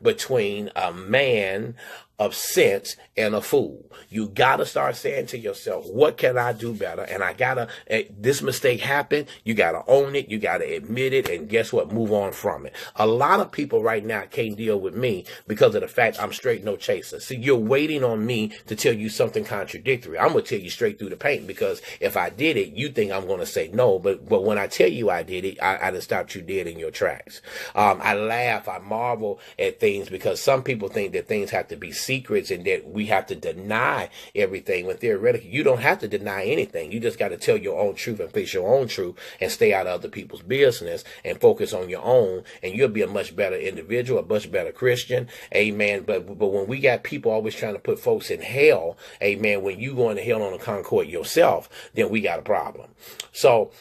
between a man of sense and a fool. You gotta start saying to yourself, what can I do better? And I gotta, this mistake happened, you gotta own it, you gotta admit it, and guess what? Move on from it. A lot of people right now can't deal with me because of the fact I'm straight no chaser. See, you're waiting on me to tell you something contradictory. I'm gonna tell you straight through the paint, because if I did it, you think I'm gonna say no, but when I tell you I did it, I just stopped you dead in your tracks. I laugh, I marvel at things, because some people think that things have to be secrets and that we have to deny everything, when theoretically you don't have to deny anything. You just got to tell your own truth and face your own truth and stay out of other people's business and focus on your own, and you'll be a much better individual, a much better Christian. Amen. But when we got people always trying to put folks in hell, amen, when you going to hell on the Concord yourself, then we got a problem. So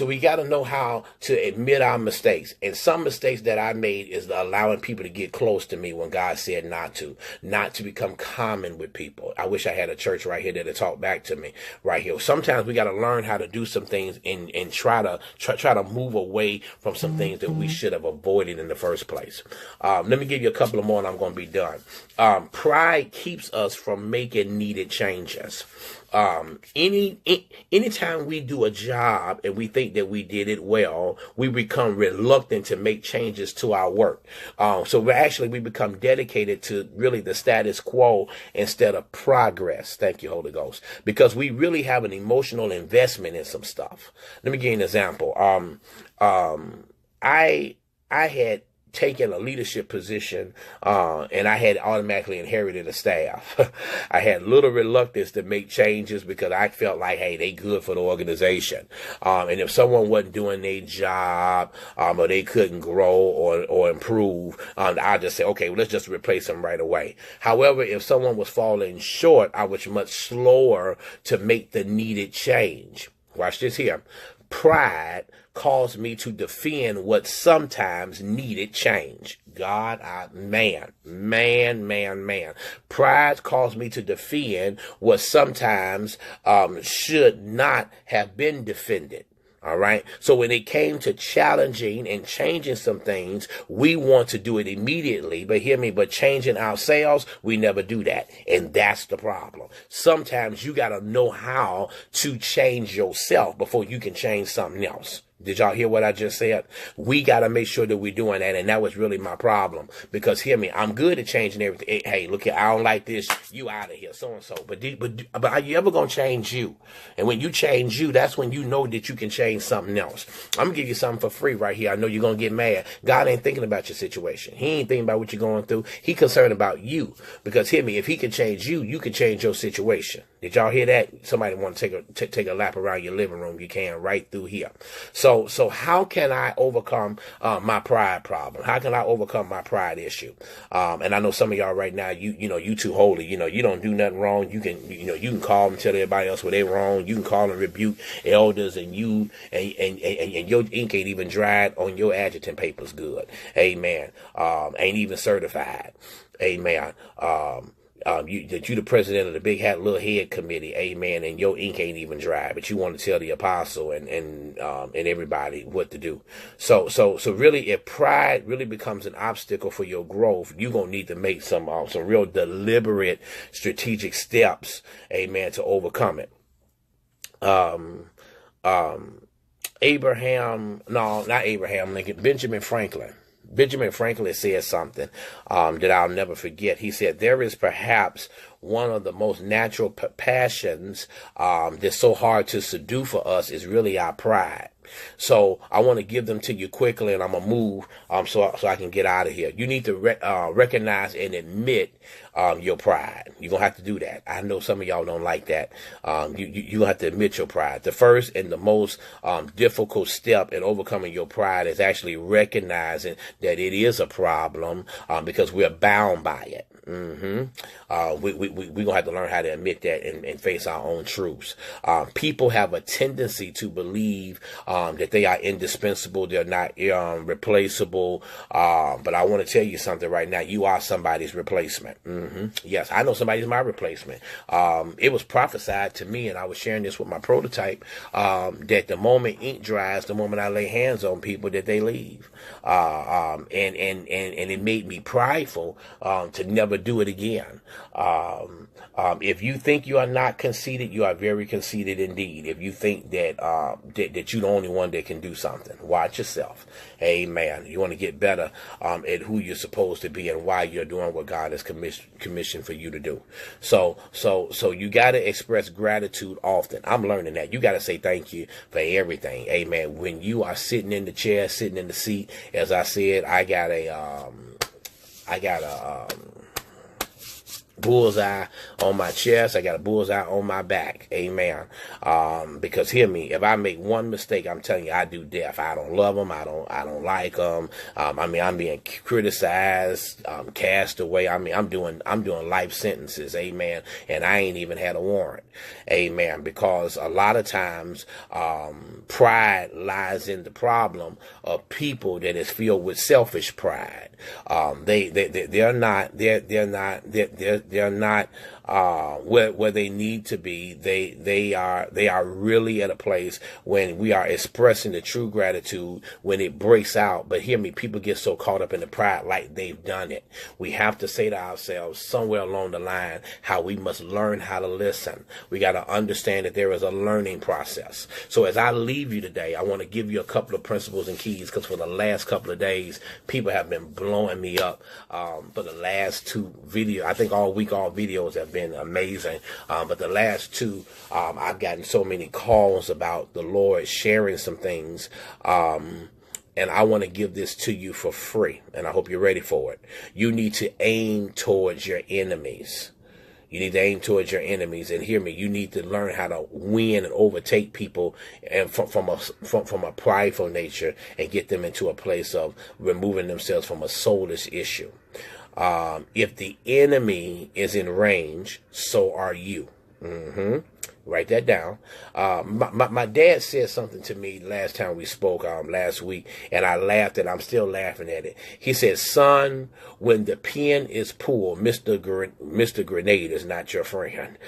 we got to know how to admit our mistakes. And some mistakes that I made is allowing people to get close to me when God said not to become common with people. I wish I had a church right here that'd talk back to me right here. Sometimes we got to learn how to do some things and try to move away from some things that we should have avoided in the first place. Let me give you a couple of more and I'm going to be done. Pride keeps us from making needed changes. Anytime we do a job and we think that we did it well, we become reluctant to make changes to our work. So we become dedicated to really the status quo instead of progress. Thank you, Holy Ghost. Because we really have an emotional investment in some stuff. Let me give you an example. I had taken a leadership position, and I had automatically inherited a staff. I had little reluctance to make changes because I felt like, hey, they good for the organization. And if someone wasn't doing their job, or they couldn't grow or improve, I'd just say, okay, well, let's just replace them right away. However, if someone was falling short, I was much slower to make the needed change. Watch this here. Pride caused me to defend what sometimes needed change. Man. Pride caused me to defend what sometimes should not have been defended. All right. So when it came to challenging and changing some things, we want to do it immediately. But hear me, but changing ourselves, we never do that. And that's the problem. Sometimes you got to know how to change yourself before you can change something else. Did y'all hear what I just said? We got to make sure that we're doing that. And that was really my problem. Because hear me, I'm good at changing everything. Hey, look here, I don't like this. You out of here, so-and-so. But are you ever going to change you? And when you change you, that's when you know that you can change something else. I'm going to give you something for free right here. I know you're going to get mad. God ain't thinking about your situation. He ain't thinking about what you're going through. He concerned about you. Because hear me, if he can change you, you can change your situation. Did y'all hear that? Somebody want to take a lap around your living room, you can right through here. So how can I overcome my pride problem? How can I overcome my pride issue? And I know some of y'all right now, you too holy. You don't do nothing wrong. You can call and tell everybody else where they're wrong. You can call and rebuke elders, and your ink ain't even dried on your adjutant papers good. Amen. Ain't even certified. Amen. You the president of the big hat little head committee, amen, and your ink ain't even dry, but you want to tell the apostle and everybody what to do. So really, if pride really becomes an obstacle for your growth, you're gonna need to make some real deliberate strategic steps, amen, to overcome it. Benjamin Franklin. Benjamin Franklin said something that I'll never forget. He said, there is perhaps one of the most natural passions that's so hard to subdue for us is really our pride. So I want to give them to you quickly, and I'm going to move so I can get out of here. You need to recognize and admit your pride. You're going to have to do that. I know some of y'all don't like that. You have to admit your pride. The first and the most difficult step in overcoming your pride is actually recognizing that it is a problem because we're bound by it. We're going to have to learn how to admit that and face our own truths. People have a tendency to believe that they are indispensable. They're not replaceable. But I want to tell you something right now. You are somebody's replacement. Yes, I know somebody's my replacement. It was prophesied to me, and I was sharing this with my prototype, that the moment ink dries, the moment I lay hands on people, that they leave. And it made me prideful to never do it again. If you think you are not conceited, you are very conceited indeed. If you think that that you're the only one that can do something, watch yourself. Amen. You want to get better at who you're supposed to be and why you're doing what God has commissioned for you to do. So you got to express gratitude often. I'm learning that. You got to say thank you for everything. Amen. When you are sitting in the chair, sitting in the seat, as I said, I got a bullseye on my chest. I got a bullseye on my back. Amen. Because hear me, if I make one mistake, I'm telling you, I do death. I don't love them. I don't like them. I'm being criticized, cast away. I'm doing life sentences. Amen. And I ain't even had a warrant. Amen. Because a lot of times, pride lies in the problem of people that is filled with selfish pride. They're not where they need to be. They are really at a place when we are expressing the true gratitude when it breaks out. But hear me, people get so caught up in the pride like they've done it. We have to say to ourselves somewhere along the line how we must learn how to listen. We got to understand that there is a learning process. So as I leave you today, I want to give you a couple of principles and keys, because for the last couple of days, people have been blowing me up for the last two videos. I think all week, all videos have been amazing. But the last two, I've gotten so many calls about the Lord sharing some things. And I want to give this to you for free. And I hope you're ready for it. You need to aim towards your enemies. You need to aim towards your enemies. And hear me, you need to learn how to win and overtake people and from a prideful nature and get them into a place of removing themselves from a soulless issue. If the enemy is in range, so are you. Write that down. My dad said something to me last time we spoke, last week, and I laughed, and I'm still laughing at it. He said, son, when the pin is pulled, Mr. Grenade is not your friend.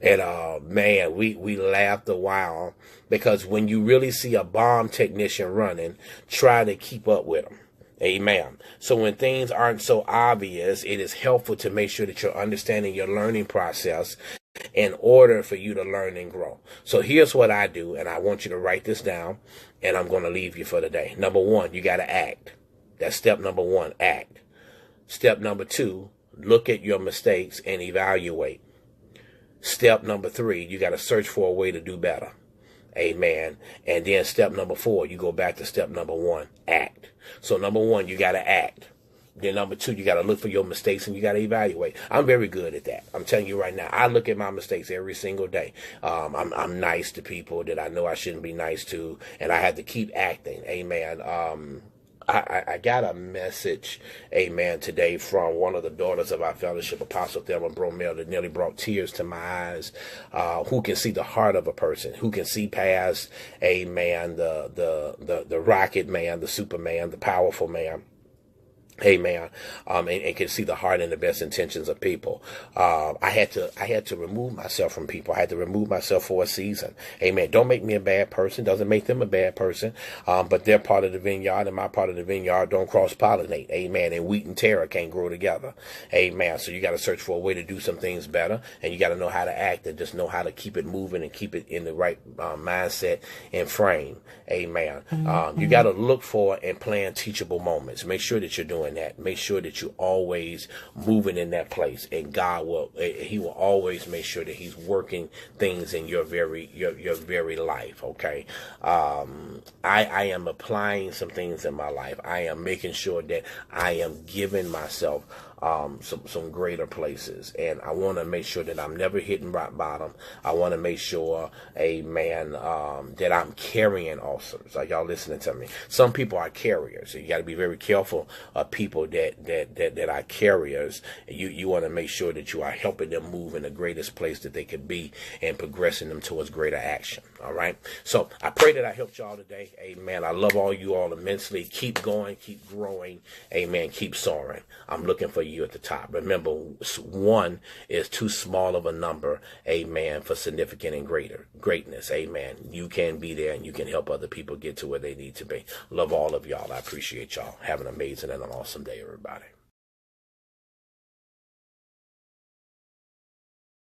And, man, we laughed a while, because when you really see a bomb technician running, try to keep up with him. Amen. So when things aren't so obvious, it is helpful to make sure that you're understanding your learning process in order for you to learn and grow. So here's what I do, and I want you to write this down, and I'm going to leave you for the day. Number one, you got to act. That's step number one, act. Step number two, look at your mistakes and evaluate. Step number three, you got to search for a way to do better. Amen. And then step number four, you go back to step number one, act. So number one, you got to act. Then number two, you got to look for your mistakes and you got to evaluate. I'm very good at that. I'm telling you right now, I look at my mistakes every single day. I'm nice to people that I know I shouldn't be nice to, and I have to keep acting. Amen. I got a message, amen, today from one of the daughters of our fellowship, Apostle Thelma Bromell, that nearly brought tears to my eyes. Who can see the heart of a person, who can see past, amen, the rocket man, the superman, the powerful man. Amen. And can see the heart and the best intentions of people. I had to remove myself from people. I had to remove myself for a season. Amen. Don't make me a bad person. Doesn't make them a bad person. But they're part of the vineyard, and my part of the vineyard don't cross-pollinate. Amen. And wheat and terror can't grow together. Amen. So you got to search for a way to do some things better, and you got to know how to act and just know how to keep it moving and keep it in the right mindset and frame. Amen. You got to look for and plan teachable moments. Make sure that you're doing that. Make sure that you're always moving in that place, and God He will always make sure that He's working things in your very life. Okay. I am applying some things in my life. I am making sure that I am giving myself some greater places. And I want to make sure that I'm never hitting rock bottom. I want to make sure, amen, that I'm carrying ulcers. Are y'all listening to me? Some people are carriers. So you got to be very careful of people that are carriers. You want to make sure that you are helping them move in the greatest place that they could be and progressing them towards greater action. All right. So I pray that I helped y'all today. Amen. I love all you all immensely. Keep going, keep growing. Amen. Keep soaring. I'm looking for you at the top. Remember, one is too small of a number. Amen. For significant and greatness. Amen. You can be there and you can help other people get to where they need to be. Love all of y'all. I appreciate y'all. Have an amazing and an awesome day, everybody.